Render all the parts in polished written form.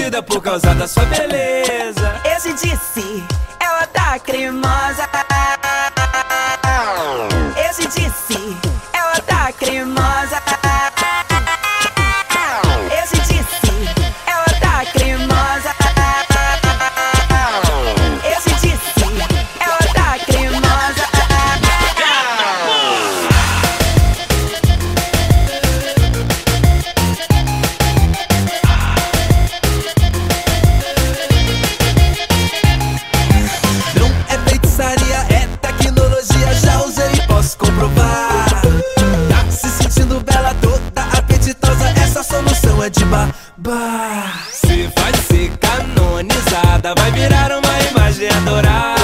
bandida por causa da sua beleza. Esse disse, ela tá cremosa. Esse disse, ela tá cremosa. Esse disse, ela tá cremosa. Esse disse, ela tá cremosa. Não é feitiçaria, é tecnologia, já usei e posso comprovar. Tá se sentindo bela, toda apetitosa, essa solução é de babá. Cê vai ser canonizada, vai virar uma imagem adorada.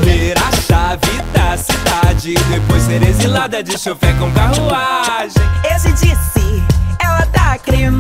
Ter a chave da cidade, depois ser exilada de chofé com carruagem. Esse disse, ela tá cremosa.